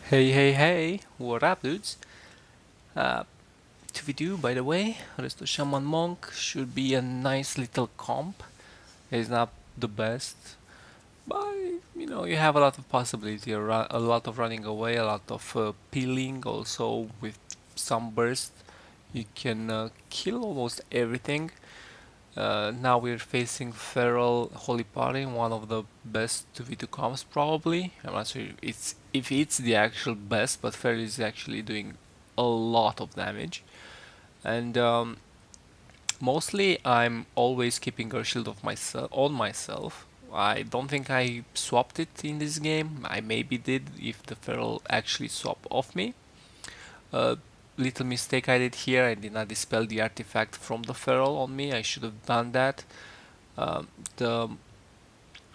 Hey, hey, hey, what up, dudes? Uh, to video, by the way, Resto Shaman Monk should be a nice little comp. It's not the best, but you have a lot of possibility, a lot of running away, a lot of peeling, also with some burst. You can kill almost everything. Now we're facing Feral Holy Party, one of the best 2v2 comps probably. I'm not sure if it's the actual best, but Feral is actually doing a lot of damage. And mostly I'm always keeping a shield of myself on myself. I don't think I swapped it in this game. I maybe did if the Feral actually swapped off me. A little mistake I did here, I did not dispel the artifact from the Feral on me. I should have done that. The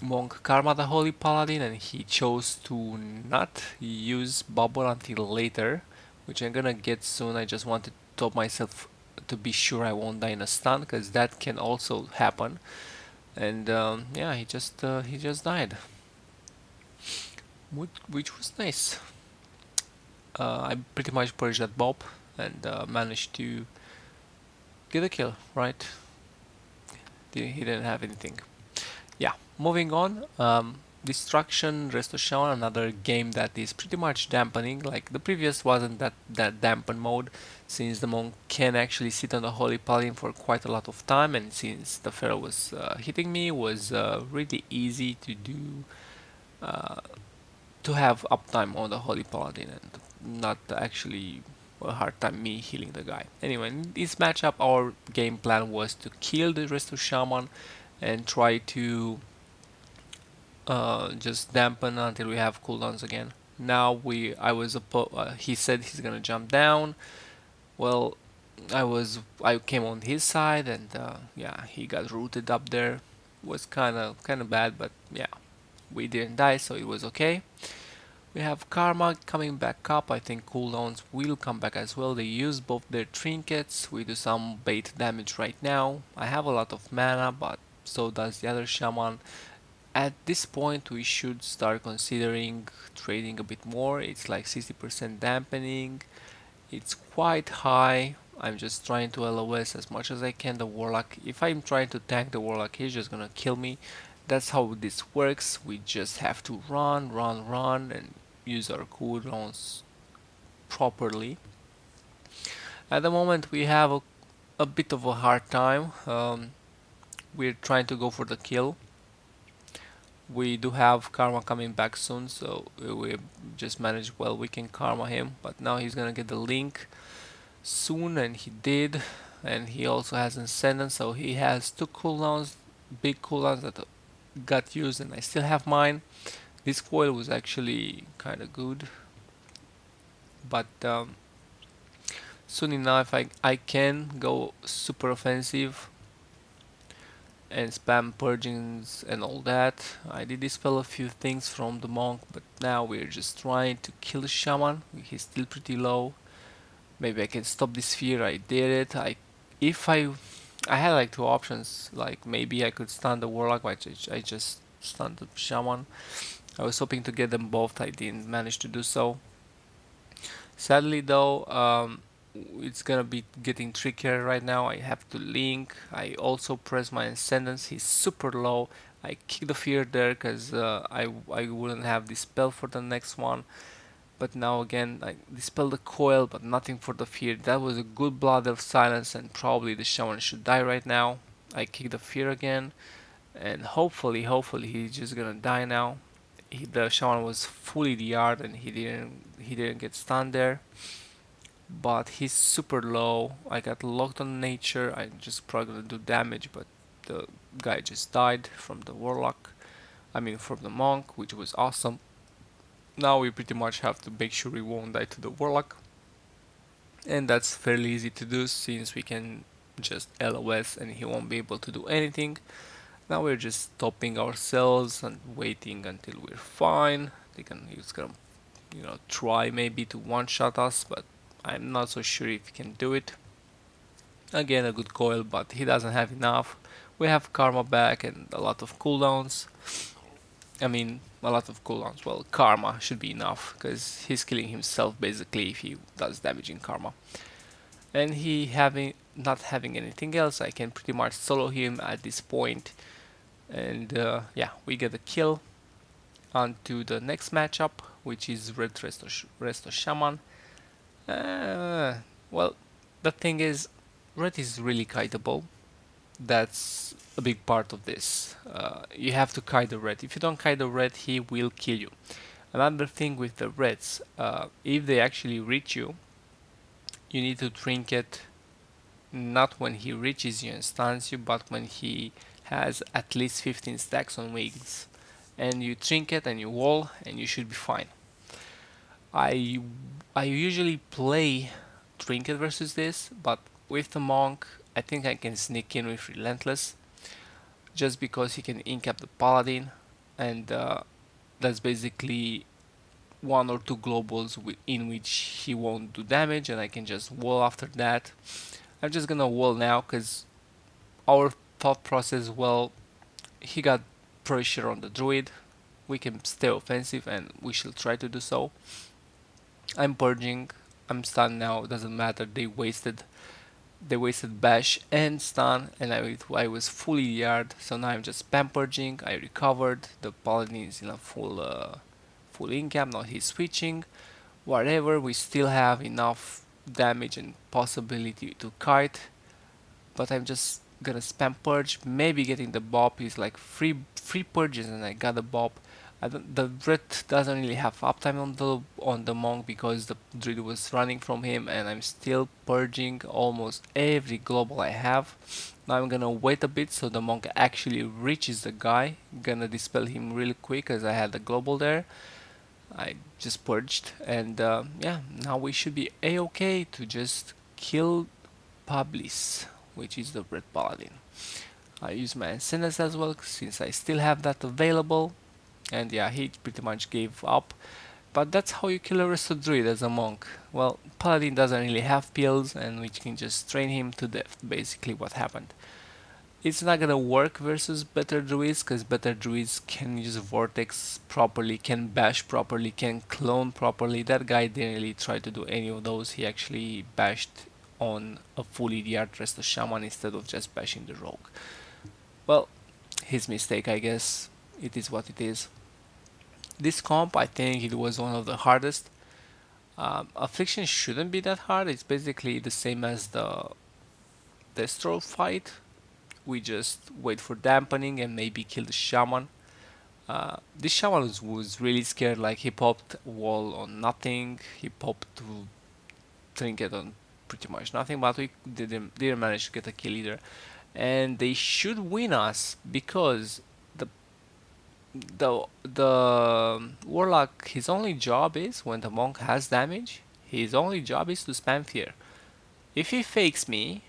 monk Karma the Holy Paladin, and he chose to not use bubble until later, which I'm gonna get soon. I just wanted to top myself to be sure I won't die in a stun, because that can also happen. And yeah, he just died, which was nice. I pretty much purged that Bob and managed to get a kill. Right? He didn't have anything. Yeah, moving on. Destruction, Resto Sham, another game that is pretty much dampening. Like the previous wasn't that dampen mode, since the monk can actually sit on the Holy Paladin for quite a lot of time, and since the Pharaoh was hitting me, was really easy to do, uh, to have uptime on the Holy Paladin, and not actually a hard time me healing the guy. Anyway, in this matchup, our game plan was to kill the Resto Shaman and try to just dampen until we have cooldowns again. Now he said he's gonna jump down. Well, I came on his side, and yeah, he got rooted up there. Was kind of bad, but yeah, we didn't die, so it was okay. We have Karma coming back up. I think cooldowns will come back as well. They use both their trinkets. We do some bait damage right now. I have a lot of mana, but so does the other shaman. At this point, we should start considering trading a bit more. It's like 60% dampening. It's quite high. I'm just trying to LOS as much as I can the Warlock. If I'm trying to tank the Warlock, he's just gonna kill me. That's how this works. We just have to run, run, run, and use our cooldowns properly. At the moment, we have a bit of a hard time. We're trying to go for the kill. We do have Karma coming back soon, so we just managed well. We can Karma him, but now he's gonna get the link soon, and he did. And he also has Ascendant, so he has two cooldowns, big cooldowns that got used, and I still have mine. This foil was actually kind of good, but soon enough I can go super offensive and spam purgings and all that. I did dispel a few things from the monk, but now we're just trying to kill the shaman. He's still pretty low. Maybe I can stop this fear. I did it. If I had like two options. Like maybe I could stun the warlock, but I just stunned the shaman. I was hoping to get them both. I didn't manage to do so. Sadly though, it's gonna be getting trickier right now. I have to link. I also press my ascendance. He's super low. I kick the fear there because I wouldn't have the spell for the next one. But now again, I dispel the coil, but nothing for the fear. That was a good blood of silence, and probably the shaman should die right now. I kick the fear again, and hopefully he's just gonna die now. The shaman was fully DR'd, and he didn't get stunned there, but he's super low. I got locked on nature. I just probably gonna do damage, but the guy just died from the warlock. I mean from the monk, which was awesome. Now we pretty much have to make sure we won't die to the warlock, and that's fairly easy to do since we can just LOS and he won't be able to do anything. Now we're just stopping ourselves and waiting until we're fine. He's gonna try maybe to one-shot us, but I'm not so sure if he can do it. Again, a good coil, but he doesn't have enough. We have Karma back and a lot of cooldowns. I mean, a lot of cooldowns. Well, karma should be enough because he's killing himself basically if he does damage in karma. And he having not having anything else, I can pretty much solo him at this point. And yeah, we get a kill. On to the next matchup, which is Red Resto Shaman. Well, the thing is, Red is really kiteable. That's a big part of this. You have to kite the Red. If you don't kite the Red, he will kill you. Another thing with the Reds, if they actually reach you, you need to trinket not when he reaches you and stuns you, but when he has at least 15 stacks on wings. And you trinket and you wall, and you should be fine. I I usually play trinket versus this, but with the monk, I think I can sneak in with relentless, just because he can ink up the paladin, and that's basically one or two globals in which he won't do damage, and I can just wall after that. I'm just gonna wall now because our thought process, well, he got pressure on the druid. We can stay offensive and we shall try to do so. I'm purging. I'm stunned now. Doesn't matter. They wasted bash and stun, and I was fully yard. So now I'm just spam purging. I recovered. The paladin is in a full incap. Now he's switching. Whatever. We still have enough damage and possibility to kite. But I'm just gonna spam purge. Maybe getting the bop is like free purges, and I got the bop. The Red doesn't really have uptime on the monk because the druid was running from him, and I'm still purging almost every global I have. Now I'm gonna wait a bit so the monk actually reaches the guy. Gonna dispel him really quick as I had the global there. I just purged, and yeah, now we should be a-okay to just kill Publis, which is the Red Paladin. I use my Ascendance as well since I still have that available. And yeah, he pretty much gave up. But that's how you kill a Resto Druid as a monk. Well, Paladin doesn't really have pills, and we can just train him to death, basically what happened. It's not gonna work versus better druids, because better druids can use Vortex properly, can bash properly, can clone properly. That guy didn't really try to do any of those. He actually bashed on a full EDR Resto Shaman instead of just bashing the rogue. Well, his mistake, I guess. It is what it is. This comp, I think it was one of the hardest. Affliction shouldn't be that hard. It's basically the same as the Destro fight. We just wait for dampening and maybe kill the shaman. This shaman was really scared. Like, he popped wall on nothing. He popped trinket on pretty much nothing, but we didn't manage to get a kill either. And they should win us because the warlock, his only job is, when the monk has damage, his only job is to spam fear. If he fakes me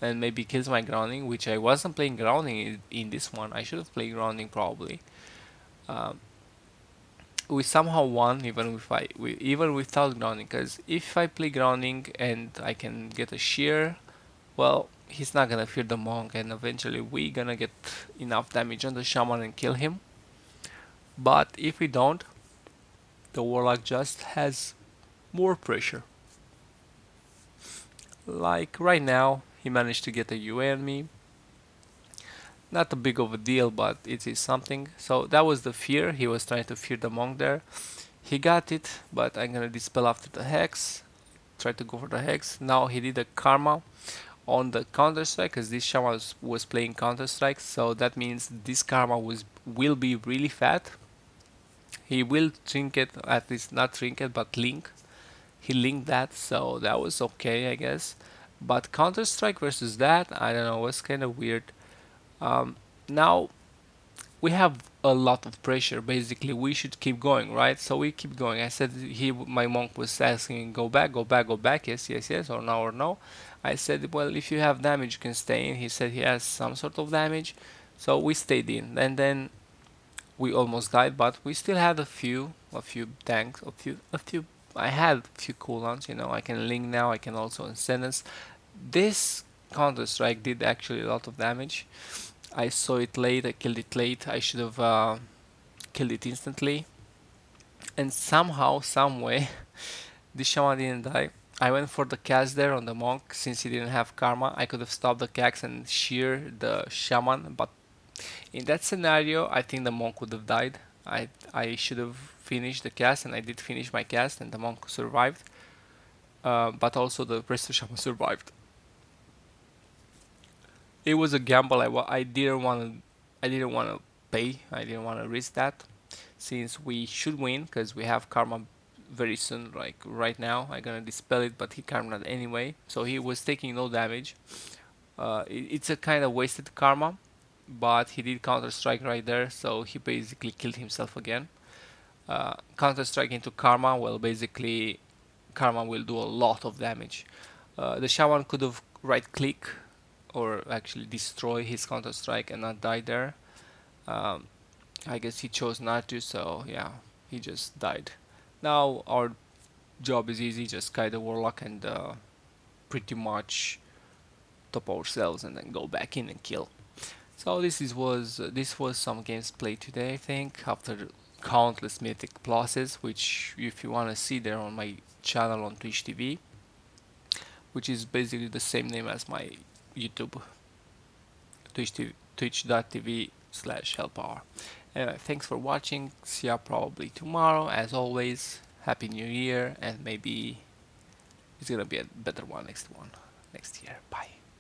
and maybe kills my grounding, which I wasn't playing grounding in this one, I should have played grounding probably. We somehow won even without grounding, because if I play grounding and I can get a shear, well, he's not gonna fear the monk, and eventually we gonna get enough damage on the shaman and kill him. But if we don't, the warlock just has more pressure. Like right now, he managed to get a UA on me. Not a big of a deal, but it is something. So that was the fear. He was trying to fear the monk there. He got it, but I'm gonna dispel after the hex. Try to go for the hex. Now he did a karma on the counter strike, because this shaman was playing counter strike. So that means this karma will be really fat. He will trinket, at least not trinket, but link. He linked that, so that was okay, I guess. But counter strike versus that, I don't know, was kind of weird. Now we have a lot of pressure. Basically, we should keep going, right? So we keep going. I said my monk was asking, go back, go back, go back. Yes, yes, yes, or no, or no. I said, well, if you have damage, you can stay in. He said he has some sort of damage, so we stayed in. And then we almost died, but we still had a few tanks, a few. I had a few cooldowns. I can link now. I can also sentence. This Counter Strike did actually a lot of damage. I saw it late. I killed it late. I should have killed it instantly. And somehow, some way, the shaman didn't die. I went for the cast there on the monk since he didn't have karma. I could have stopped the cast and shear the shaman, but in that scenario, I think the monk would have died. I should have finished the cast, and I did finish my cast, and the monk survived. But also the Resto Sham survived. It was a gamble. I didn't want to. I didn't want to pay. I didn't want to risk that, since we should win because we have karma very soon. Like right now, I'm gonna dispel it, but he karma anyway. So he was taking no damage. It's a kind of wasted karma, but he did counter strike right there. So he basically killed himself again. Counter strike into karma. Well, basically, karma will do a lot of damage. The shaman could have right click or actually destroy his counter strike and not die there. Um, I guess he chose not to, so yeah, he just died. Now our job is easy, just kite the warlock and pretty much top ourselves and then go back in and kill. So this was some games played today, I think, after countless mythic bosses, which if you want to see, they're on my channel on Twitch TV, which is basically the same name as my YouTube, twitch.tv/hellpower. Anyway, thanks for watching. See ya probably tomorrow. As always, Happy New Year, and maybe it's gonna be a better one next year. Bye.